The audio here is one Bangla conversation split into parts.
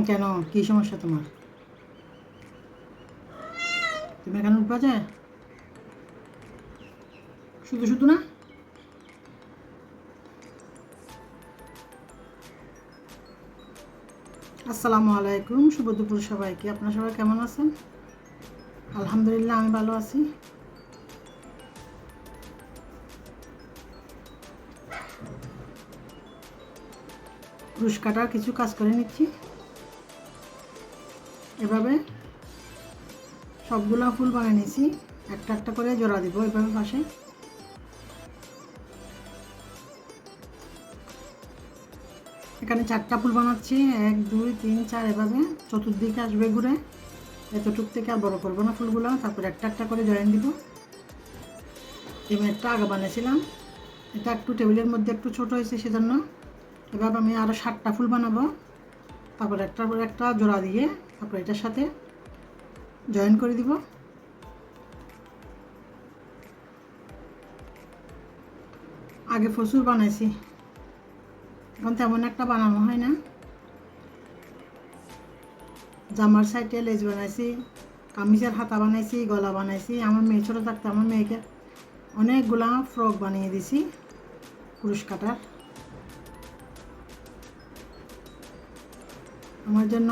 কেন, কী সমস্যা তোমার? তুমি এখানে উঠবা যে শুধু শুধু না? আসসালামু আলাইকুম, শুভ দুপুর সবাইকে। আপনারা সবাই কেমন আছেন? আলহামদুলিল্লাহ, আমি ভালো আছি। ক্রুশ কাটার কিছু কাজ করে নিচ্ছি। এভাবে সবগুলো ফুল বানিয়ে নিয়েছি, একটা একটা করে জোড়া দিব এভাবে পাশে। এখানে 4টা ফুল বানাচ্ছি, 1 2 3 4, এভাবে চতুর্দিকে আসবে ঘুরে। এতটুক থেকে আর বড় করবো না ফুলগুলো। তারপর একটা একটা করে জয়েন দিব। আমি একটা আগে বানিয়েছিলাম, এটা একটু টেবিলের মধ্যে একটু ছোট হয়েছে, সেজন্য এভাবে আমি আরও 7টা ফুল বানাবো। তারপর একটার পর একটা জোড়া দিয়ে তারপর এটার সাথে জয়েন করে দিব। আগে প্রচুর বানাইছি, এখন তেমন একটা বানানো হয় না। জামার সাইডে লেজ বানাইছি, কামিজের হাতা বানাইছি, গলা বানাইছি। আমার মেয়ে ছোটো থাকতে আমার মেয়েকে অনেকগুলা ফ্রক বানিয়ে দিছি ক্রুশ কাটার। আমার জন্য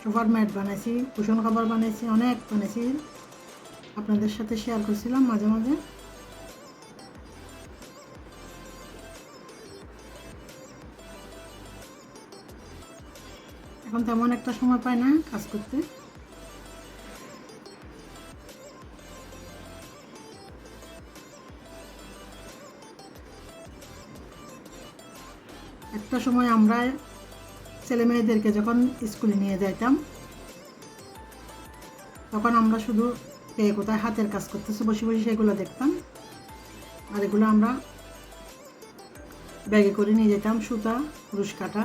সোফার ম্যাট বানাইছি, কুশন কভার বানাইছি, অনেক বানাইছি। আপনাদের সাথে শেয়ার করছিলাম মাঝে মাঝে। এখন তেমন একটা সময় পাই না কাজ করতে। একটা সময় আমরা ছেলে মেয়েদেরকে যখন স্কুলে নিয়ে যাইতাম, তখন আমরা শুধু কে কোথায় হাতের কাজ করতেছে বসে বসে সেগুলো দেখতাম। আর এগুলো আমরা ব্যাগে করে নিয়ে যেতাম, সুতা, ক্রুশ কাটা।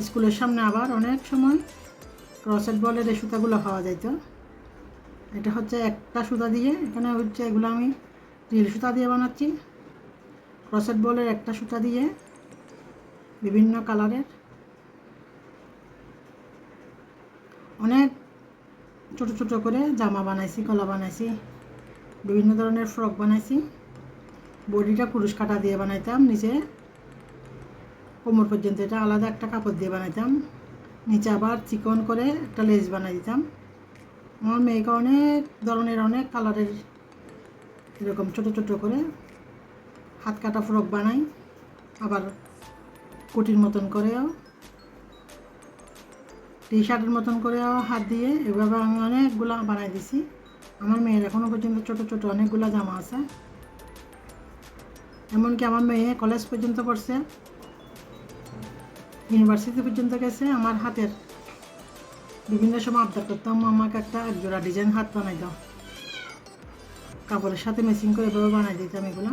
স্কুলের সামনে আবার অনেক সময় ক্রসেট বলের এই সুতাগুলো পাওয়া যাইত। এটা হচ্ছে একটা সুতা দিয়ে, এখানে হচ্ছে এগুলো আমি রিল সুতা দিয়ে বানাচ্ছি। ক্রসেট বলের একটা সুতা দিয়ে বিভিন্ন কালারের অনেক ছোট ছোট করে জামা বানাইছি, গলা বানাইছি, বিভিন্ন ধরনের ফ্রক বানাইছি। বডিটা ক্রুশ কাটা দিয়ে বানাইতাম, নিচে কোমর পর্যন্ত এটা আলাদা একটা কাপড় দিয়ে বানাইতাম, নিচে আবার চিকন করে একটা লেস বানাই দিতাম। আমার মেয়েকে অনেক ধরনের অনেক কালারের এরকম ছোট ছোট করে হাত কাটা ফ্রক বানাই, আবার কুটির মতন করেও, টি শার্টের মতন করেও হাত দিয়ে এভাবে আমি অনেকগুলা বানাই দিছি। আমার মেয়ের এখনও পর্যন্ত ছোট ছোট অনেকগুলা জামা আছে। এমনকি আমার মেয়ে কলেজ পর্যন্ত পড়ছে, ইউনিভার্সিটি পর্যন্ত গেছে। আমার হাতের বিভিন্ন সময় আবদার করতাম, আমাকে একটা একজোড়া ডিজাইন হাত বানাই দাও। কাপড়ের সাথে ম্যাচিং করে এভাবে বানাই দিতাম এগুলো।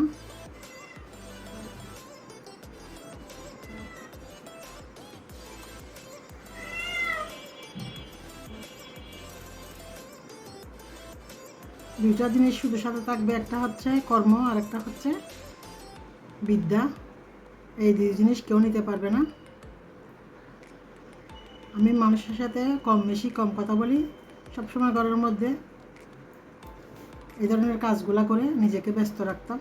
দুইটা জিনিস শুধু সাথে থাকবে, একটা হচ্ছে কর্ম আর একটা হচ্ছে বিদ্যা। এই দুই জিনিস কেউ নিতে পারবে না। আমি মানুষের সাথে কম বেশি কম কথা বলি, সবসময় ঘরের মধ্যে এই ধরনের কাজগুলো করে নিজেকে ব্যস্ত রাখতাম।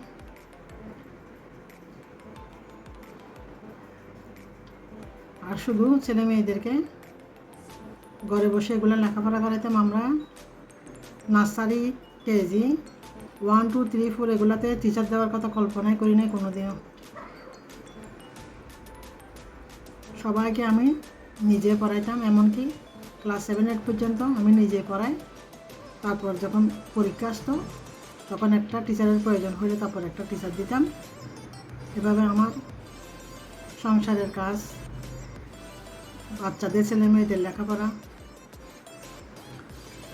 আর শুধু ছেলে মেয়েদেরকে ঘরে বসে এগুলো লেখাপড়া করাইতাম। আমরা নার্সারি, কেজি 1 2 3 4 এগুলাতে টিচার দেওয়ার কথা কল্পনাই করি নাই কোনোদিনও। সবাইকে আমি নিজে পড়াইতাম, এমনকি ক্লাস 7 8 পর্যন্ত আমি নিজে পড়াই। তারপর যখন পরীক্ষা আসতো তখন একটা টিচারের প্রয়োজন হলে তারপর একটা টিচার দিতাম। এভাবে আমার সংসারের কাজ, বাচ্চাদের ছেলে মেয়েদের লেখাপড়া,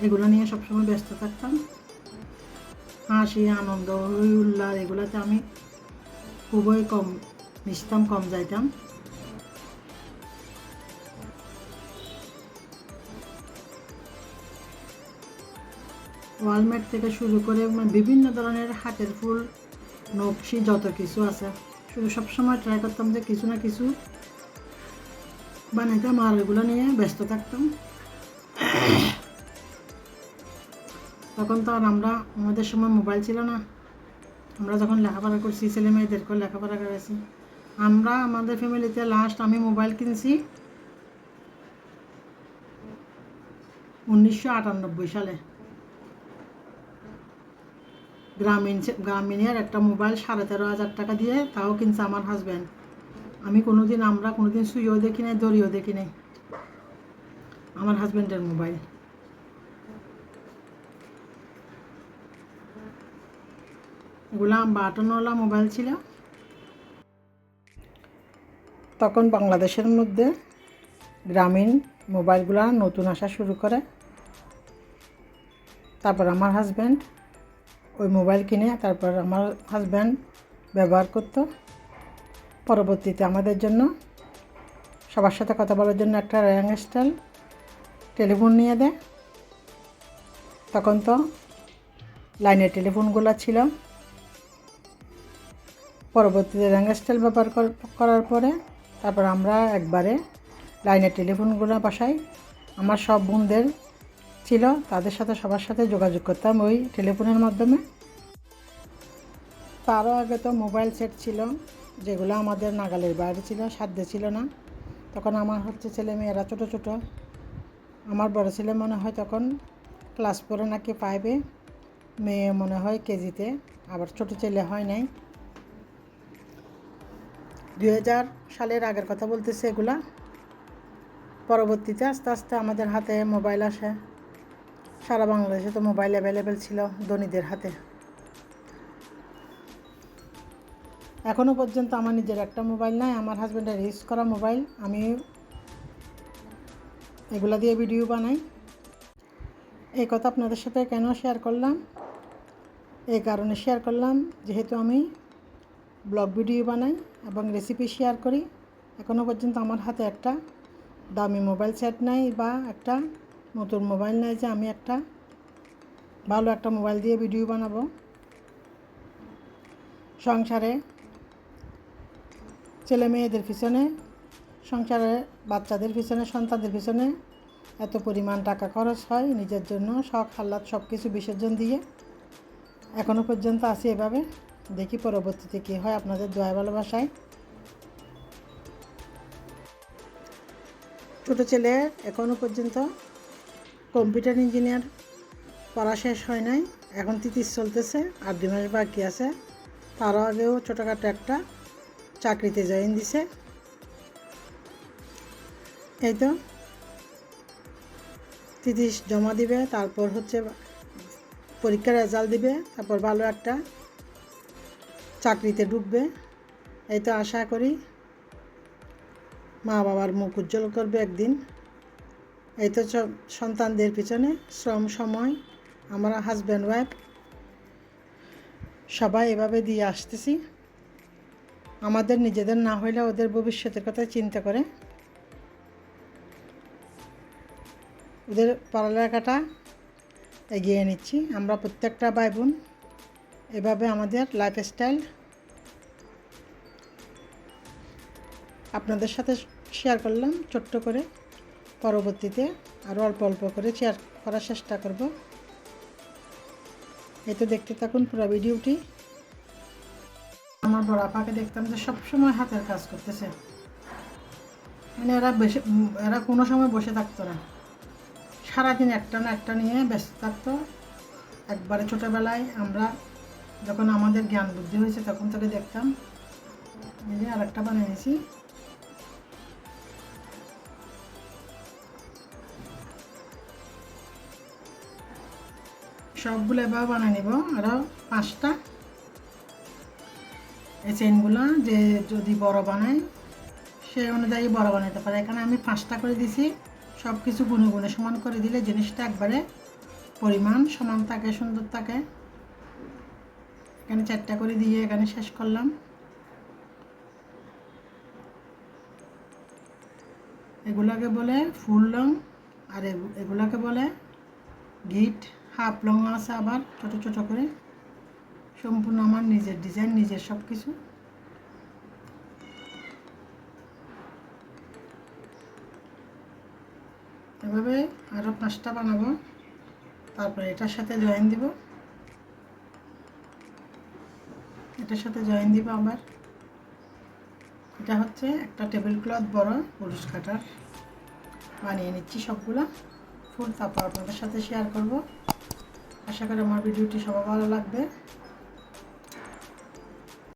এগুলো নিয়ে সবসময় ব্যস্ত থাকতাম। হাসি আনন্দ হই উল্লাস এগুলোতে আমি খুবই কম মিশতাম, কম যাইতাম। ওয়ালমেট থেকে শুরু করে বিভিন্ন ধরনের হাতের ফুল, নকশি, যত কিছু আছে, শুধু সবসময় ট্রাই করতাম যে কিছু না কিছু বানাইতাম আর ওইগুলো নিয়ে ব্যস্ত থাকতাম। তখন তো আর আমাদের সময় মোবাইল ছিল না। আমরা যখন লেখাপড়া করছি, ছেলে মেয়েদেরকেও লেখাপড়া করেছি। আমাদের ফ্যামিলিতে লাস্ট আমি মোবাইল কিনছি 1998 সালে। গ্রামীণের একটা মোবাইল 13,500 টাকা দিয়ে, তাও কিনছে আমার হাজব্যান্ড। আমরা কোনোদিন সুইও দেখি নাই, দড়িও দেখি নাই। আমার হাজব্যান্ডের মোবাইল। এগুলা বাটনওয়ালা মোবাইল ছিল। তখন বাংলাদেশের মধ্যে গ্রামীণ মোবাইলগুলা নতুন আসা শুরু করে। তারপর আমার হাজব্যান্ড ওই মোবাইল কিনে তারপর আমার হাজব্যান্ড ব্যবহার করতো। পরবর্তীতে আমাদের জন্য সবার সাথে কথা বলার জন্য একটা র্যাংস্টাইল টেলিফোন নিয়ে দেয়। তখন তো লাইনের টেলিফোনগুলো ছিল। পরবর্তীতে র্যাংস্টাইল ব্যবহার করার পরে তারপর আমরা একবারে লাইনের টেলিফোনগুলো বাসায় আমার সব বোনদের ছিল, তাদের সাথে সবার সাথে যোগাযোগ করতাম ওই টেলিফোনের মাধ্যমে। তারও আগে তো মোবাইল সেট ছিল, যেগুলো আমাদের নাগালের বাইরে ছিল, সাধ্যে ছিল না। তখন আমার ছেলে মেয়েরা ছোটো ছোটো। আমার বড় ছেলে মনে হয় তখন ক্লাস 4 নাকি 5, মেয়ে মনে হয় কেজিতে, আবার ছোটো ছেলে হয় নাই। 2000 সালের আগের কথা বলতেছে এগুলা। পরবর্তীতে আস্তে আস্তে আমাদের হাতে মোবাইল আসে। সারা বাংলাদেশে তো মোবাইল অ্যাভেলেবেল ছিল ধনীদের হাতে। এখনও পর্যন্ত আমার নিজের একটা মোবাইল নাই, আমার হাজব্যান্ডের ইউজ করা মোবাইল। আমি এগুলা দিয়ে ভিডিও বানাই। এই কথা আপনাদের সাথে কেন শেয়ার করলাম? এই কারণে শেয়ার করলাম, যেহেতু আমি ব্লগ ভিডিও বানাই এবং রেসিপি শেয়ার করি। এখনও পর্যন্ত আমার হাতে একটা দামি মোবাইল সেট নাই বা একটা নতুন মোবাইল নাই যে আমি একটা ভালো একটা মোবাইল দিয়ে ভিডিও বানাবো। সংসারে ছেলে মেয়েদের পিছনে, সংসারে বাচ্চাদের পিছনে, সন্তানদের পিছনে এত পরিমাণ টাকা খরচ হয়, নিজের জন্য শখ আহ্লাদ সব কিছু বিসর্জন দিয়ে এখনও পর্যন্ত আছি এভাবে। দেখি পরবর্তীতে কী হয়, আপনাদের দোয়া ভালোবাসায়। ছোটো ছেলে এখনও পর্যন্ত কম্পিউটার ইঞ্জিনিয়ার পড়া শেষ হয় নাই, এখন তিতিস চলতেছে, আর 2 মাস বাকি আছে। তারও আগেও ছোটোখাটো একটা চাকরিতে জয়েন দিছে। এই তো তিতিস জমা দিবে, তারপর পরীক্ষার রেজাল্ট দিবে, তারপর ভালো একটা চাকরিতে ঢুকবে। এই তো আশা করি মা বাবার মুখ উজ্জ্বল করবে একদিন। এই তো সন্তানদের পিছনে শ্রম সময় আমরা হাজব্যান্ড ওয়াইফ সবাই এভাবে দিয়ে আসতেছি। আমাদের নিজেদের না হইলে ওদের ভবিষ্যতের কথা চিন্তা করে ওদের পড়ালেখাটা এগিয়ে নিচ্ছি। আমরা প্রত্যেকটা ভাই বোন এভাবে আমাদের লাইফস্টাইল আপনাদের সাথে শেয়ার করলাম ছোট্ট করে। পরবর্তীতে আরও অল্প অল্প করে শেয়ার করার চেষ্টা করব। এই তো দেখতে থাকুন পুরো ভিডিওটি। আমার বড় আপাকে দেখতাম যে সবসময় হাতের কাজ করতেছে, মানে এরা কোনো সময় বসে থাকতো না, সারাদিন একটা না একটা নিয়ে ব্যস্ত থাকতো। একবারে ছোটোবেলায় আমরা যখন আমাদের জ্ঞান বুদ্ধি হয়েছে তখন থেকে দেখতাম। এই যে আরেকটা বানিয়েছি। সবগুলো এবার বানিয়ে নিব, আরও 5টা। এই চেনগুলো যে যদি বড় বানায় সেই অনুযায়ী বড় বানাতে পারে। এখানে আমি 5টা করে দিছি। সব কিছু গুনে গুনে সমান করে দিলে জিনিসটা একবারে পরিমাণ সমান থাকে, সুন্দর থাকে। এখানে 4টা করে দিয়ে এখানে শেষ করলাম। এগুলাকে বলে ফুল লং, আর এগুলাকে বলে গিট। হাফ লং আছে আবার ছোটো ছোটো করে। সম্পূর্ণ আমার নিজের ডিজাইন, নিজের সব কিছু। এভাবে আরও 5টা বানাবো। তারপরে এটার সাথে জয়েন দিব, এটার সাথে জয়েন দিব আবার। এটা হচ্ছে একটা টেবিল ক্লথ বড় কুরুশ কাটার বানিয়ে নিচ্ছি সবগুলা ফুল, তারপর আপনাদের সাথে শেয়ার করব। আশা করি আমার ভিডিওটি সবার ভালো লাগবে।